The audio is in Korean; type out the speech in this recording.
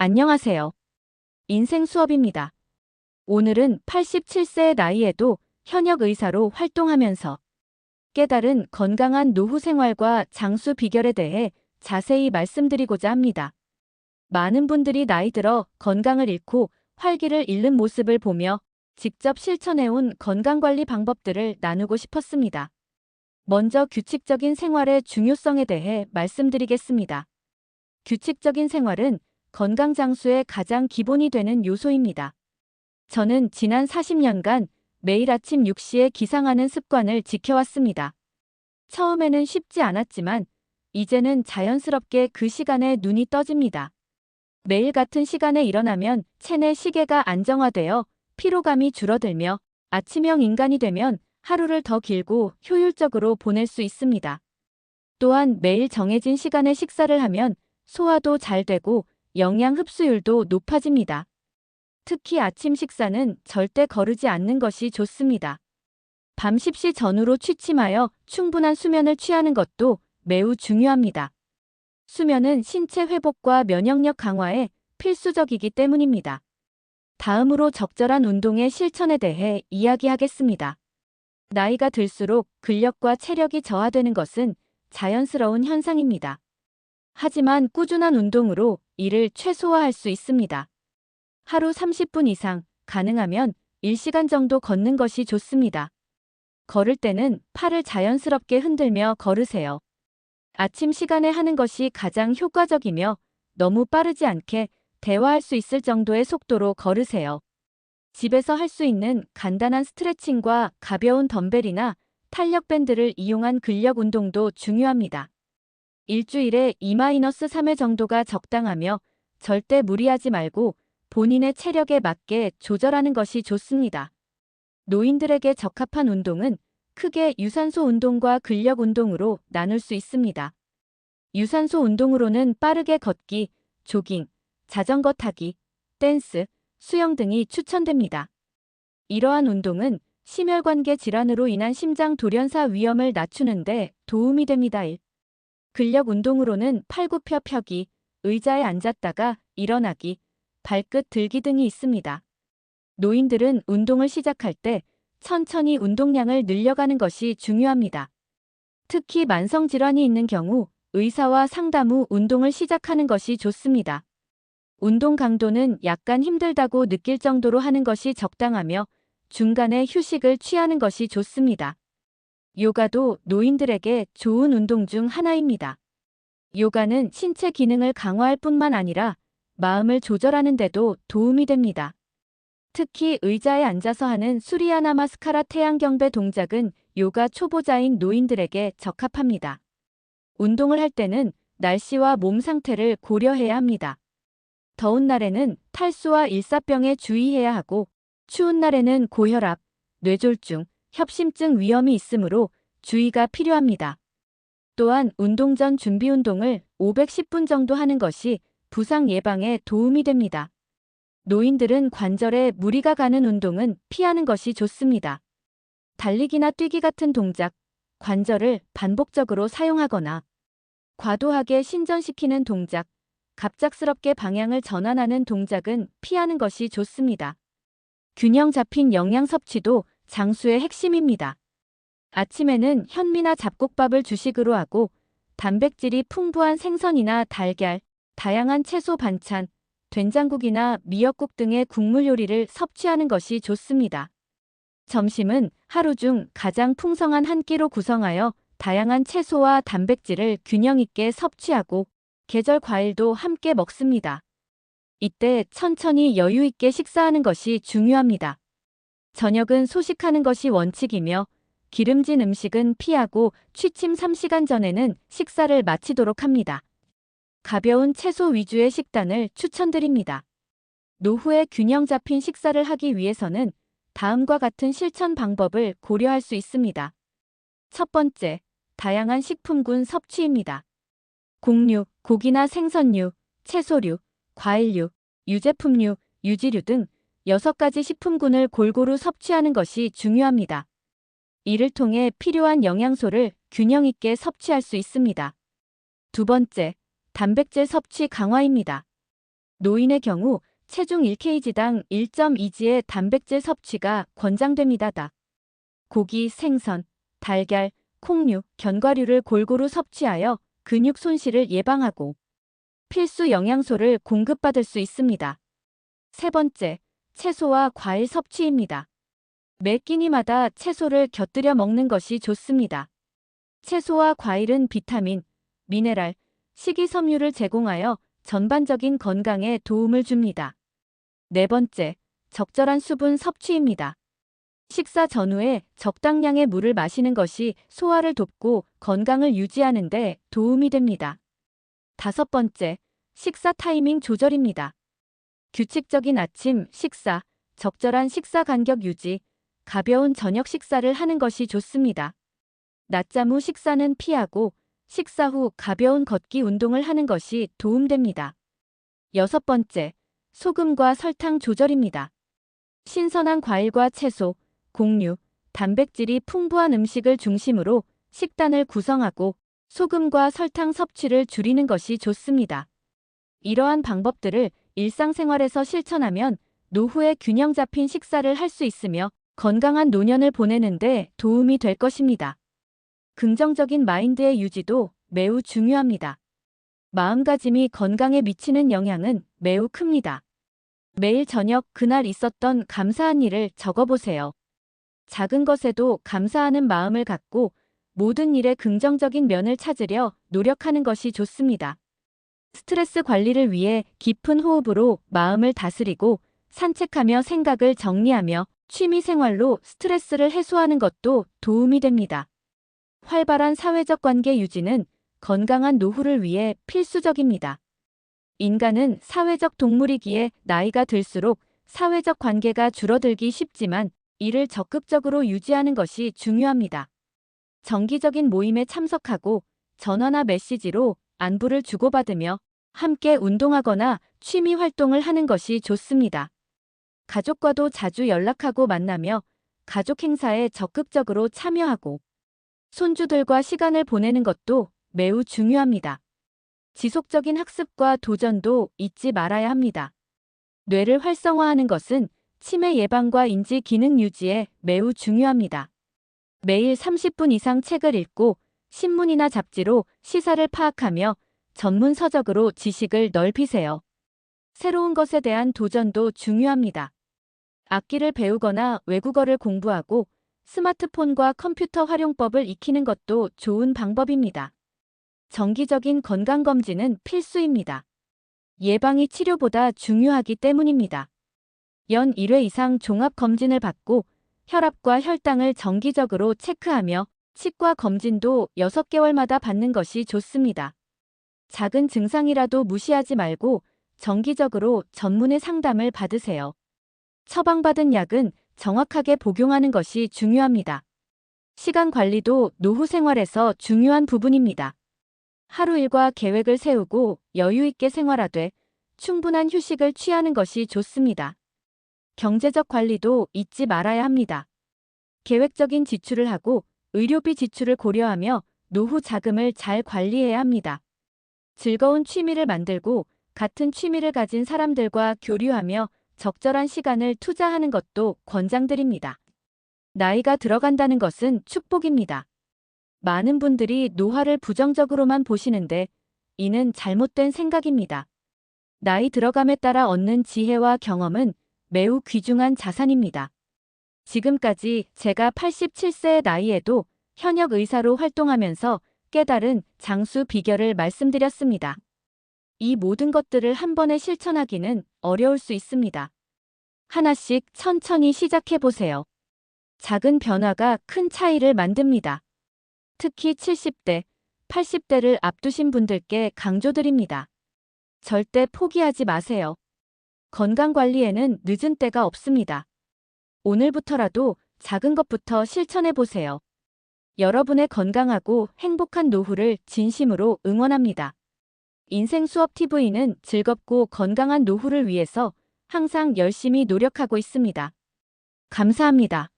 안녕하세요. 인생 수업입니다. 오늘은 87세의 나이에도 현역 의사로 활동하면서 깨달은 건강한 노후 생활과 장수 비결에 대해 자세히 말씀드리고자 합니다. 많은 분들이 나이 들어 건강을 잃고 활기를 잃는 모습을 보며 직접 실천해온 건강관리 방법들을 나누고 싶었습니다. 먼저 규칙적인 생활의 중요성에 대해 말씀드리겠습니다. 규칙적인 생활은 건강 장수의 가장 기본이 되는 요소입니다. 저는 지난 40년간 매일 아침 6시에 기상하는 습관을 지켜왔습니다. 처음에는 쉽지 않았지만 이제는 자연스럽게 그 시간에 눈이 떠집니다. 매일 같은 시간에 일어나면 체내 시계가 안정화되어 피로감이 줄어들며 아침형 인간이 되면 하루를 더 길고 효율적으로 보낼 수 있습니다. 또한 매일 정해진 시간에 식사를 하면 소화도 잘 되고 영양 흡수율도 높아집니다. 특히 아침 식사는 절대 거르지 않는 것이 좋습니다. 밤 10시 전후로 취침하여 충분한 수면을 취하는 것도 매우 중요합니다. 수면은 신체 회복과 면역력 강화에 필수적이기 때문입니다. 다음으로 적절한 운동의 실천에 대해 이야기하겠습니다. 나이가 들수록 근력과 체력이 저하되는 것은 자연스러운 현상입니다. 하지만 꾸준한 운동으로 이를 최소화할 수 있습니다. 하루 30분 이상, 가능하면 1시간 정도 걷는 것이 좋습니다. 걸을 때는 팔을 자연스럽게 흔들며 걸으세요. 아침 시간에 하는 것이 가장 효과적이며 너무 빠르지 않게 대화할 수 있을 정도의 속도로 걸으세요. 집에서 할 수 있는 간단한 스트레칭과 가벼운 덤벨이나 탄력 밴드를 이용한 근력 운동도 중요합니다. 일주일에 2-3회 정도가 적당하며 절대 무리하지 말고 본인의 체력에 맞게 조절하는 것이 좋습니다. 노인들에게 적합한 운동은 크게 유산소 운동과 근력 운동으로 나눌 수 있습니다. 유산소 운동으로는 빠르게 걷기, 조깅, 자전거 타기, 댄스, 수영 등이 추천됩니다. 이러한 운동은 심혈관계 질환으로 인한 심장 돌연사 위험을 낮추는 데 도움이 됩니다. 근력 운동으로는 팔굽혀 펴기, 의자에 앉았다가 일어나기, 발끝 들기 등이 있습니다. 노인들은 운동을 시작할 때 천천히 운동량을 늘려가는 것이 중요합니다. 특히 만성질환이 있는 경우 의사와 상담 후 운동을 시작하는 것이 좋습니다. 운동 강도는 약간 힘들다고 느낄 정도로 하는 것이 적당하며 중간에 휴식을 취하는 것이 좋습니다. 요가도 노인들에게 좋은 운동 중 하나입니다. 요가는 신체 기능을 강화할 뿐만 아니라 마음을 조절하는 데도 도움이 됩니다. 특히 의자에 앉아서 하는 수리야 나마스카라 태양경배 동작은 요가 초보자인 노인들에게 적합합니다. 운동을 할 때는 날씨와 몸 상태를 고려해야 합니다. 더운 날에는 탈수와 일사병에 주의해야 하고 추운 날에는 고혈압, 뇌졸중, 협심증 위험이 있으므로 주의가 필요합니다. 또한 운동 전 준비 운동을 510분 정도 하는 것이 부상 예방에 도움이 됩니다. 노인들은 관절에 무리가 가는 운동은 피하는 것이 좋습니다. 달리기나 뛰기 같은 동작, 관절을 반복적으로 사용하거나 과도하게 신전시키는 동작, 갑작스럽게 방향을 전환하는 동작은 피하는 것이 좋습니다. 균형 잡힌 영양 섭취도 장수의 핵심입니다. 아침에는 현미나 잡곡밥을 주식으로 하고 단백질이 풍부한 생선이나 달걀, 다양한 채소 반찬, 된장국이나 미역국 등의 국물 요리를 섭취하는 것이 좋습니다. 점심은 하루 중 가장 풍성한 한 끼로 구성하여 다양한 채소와 단백질을 균형 있게 섭취하고 계절 과일도 함께 먹습니다. 이때 천천히 여유 있게 식사하는 것이 중요합니다. 저녁은 소식하는 것이 원칙이며 기름진 음식은 피하고 취침 3시간 전에는 식사를 마치도록 합니다. 가벼운 채소 위주의 식단을 추천드립니다. 노후에 균형 잡힌 식사를 하기 위해서는 다음과 같은 실천 방법을 고려할 수 있습니다. 첫 번째, 다양한 식품군 섭취입니다. 곡류, 고기나 생선류, 채소류, 과일류, 유제품류, 유지류 등 6가지 식품군을 골고루 섭취하는 것이 중요합니다. 이를 통해 필요한 영양소를 균형 있게 섭취할 수 있습니다. 두 번째, 단백질 섭취 강화입니다. 노인의 경우 체중 1kg당 1.2g의 단백질 섭취가 권장됩니다. 닭, 고기, 생선, 달걀, 콩류, 견과류를 골고루 섭취하여 근육 손실을 예방하고 필수 영양소를 공급받을 수 있습니다. 세 번째, 채소와 과일 섭취입니다. 매 끼니마다 채소를 곁들여 먹는 것이 좋습니다. 채소와 과일은 비타민, 미네랄, 식이섬유를 제공하여 전반적인 건강에 도움을 줍니다. 네 번째, 적절한 수분 섭취입니다. 식사 전후에 적당량의 물을 마시는 것이 소화를 돕고 건강을 유지하는 데 도움이 됩니다. 다섯 번째, 식사 타이밍 조절입니다. 규칙적인 아침 식사, 적절한 식사 간격 유지, 가벼운 저녁 식사를 하는 것이 좋습니다. 낮잠 후 식사는 피하고 식사 후 가벼운 걷기 운동을 하는 것이 도움됩니다. 여섯 번째, 소금과 설탕 조절입니다. 신선한 과일과 채소, 곡류, 단백질이 풍부한 음식을 중심으로 식단을 구성하고 소금과 설탕 섭취를 줄이는 것이 좋습니다. 이러한 방법들을 일상생활에서 실천하면 노후에 균형 잡힌 식사를 할 수 있으며 건강한 노년을 보내는데 도움이 될 것입니다. 긍정적인 마인드의 유지도 매우 중요합니다. 마음가짐이 건강에 미치는 영향은 매우 큽니다. 매일 저녁 그날 있었던 감사한 일을 적어보세요. 작은 것에도 감사하는 마음을 갖고 모든 일에 긍정적인 면을 찾으려 노력하는 것이 좋습니다. 스트레스 관리를 위해 깊은 호흡으로 마음을 다스리고 산책하며 생각을 정리하며 취미 생활로 스트레스를 해소하는 것도 도움이 됩니다. 활발한 사회적 관계 유지는 건강한 노후를 위해 필수적입니다. 인간은 사회적 동물이기에 나이가 들수록 사회적 관계가 줄어들기 쉽지만 이를 적극적으로 유지하는 것이 중요합니다. 정기적인 모임에 참석하고 전화나 메시지로 안부를 주고받으며 함께 운동하거나 취미 활동을 하는 것이 좋습니다. 가족과도 자주 연락하고 만나며 가족 행사에 적극적으로 참여하고 손주들과 시간을 보내는 것도 매우 중요합니다. 지속적인 학습과 도전도 잊지 말아야 합니다. 뇌를 활성화하는 것은 치매 예방과 인지 기능 유지에 매우 중요합니다. 매일 30분 이상 책을 읽고 신문이나 잡지로 시사를 파악하며 전문 서적으로 지식을 넓히세요. 새로운 것에 대한 도전도 중요합니다. 악기를 배우거나 외국어를 공부하고 스마트폰과 컴퓨터 활용법을 익히는 것도 좋은 방법입니다. 정기적인 건강검진은 필수입니다. 예방이 치료보다 중요하기 때문입니다. 연 1회 이상 종합검진을 받고 혈압과 혈당을 정기적으로 체크하며 치과 검진도 6개월마다 받는 것이 좋습니다. 작은 증상이라도 무시하지 말고 정기적으로 전문의 상담을 받으세요. 처방받은 약은 정확하게 복용하는 것이 중요합니다. 시간 관리도 노후 생활에서 중요한 부분입니다. 하루 일과 계획을 세우고 여유 있게 생활하되 충분한 휴식을 취하는 것이 좋습니다. 경제적 관리도 잊지 말아야 합니다. 계획적인 지출을 하고 의료비 지출을 고려하며 노후 자금을 잘 관리해야 합니다. 즐거운 취미를 만들고 같은 취미를 가진 사람들과 교류하며 적절한 시간을 투자하는 것도 권장드립니다. 나이가 들어간다는 것은 축복입니다. 많은 분들이 노화를 부정적으로만 보시는데 이는 잘못된 생각입니다. 나이 들어감에 따라 얻는 지혜와 경험은 매우 귀중한 자산입니다. 지금까지 제가 87세의 나이에도 현역 의사로 활동하면서 깨달은 장수 비결을 말씀드렸습니다. 이 모든 것들을 한 번에 실천하기는 어려울 수 있습니다. 하나씩 천천히 시작해보세요. 작은 변화가 큰 차이를 만듭니다. 특히 70대, 80대를 앞두신 분들께 강조드립니다. 절대 포기하지 마세요. 건강관리에는 늦은 때가 없습니다. 오늘부터라도 작은 것부터 실천해보세요. 여러분의 건강하고 행복한 노후를 진심으로 응원합니다. 인생수업TV는 즐겁고 건강한 노후를 위해서 항상 열심히 노력하고 있습니다. 감사합니다.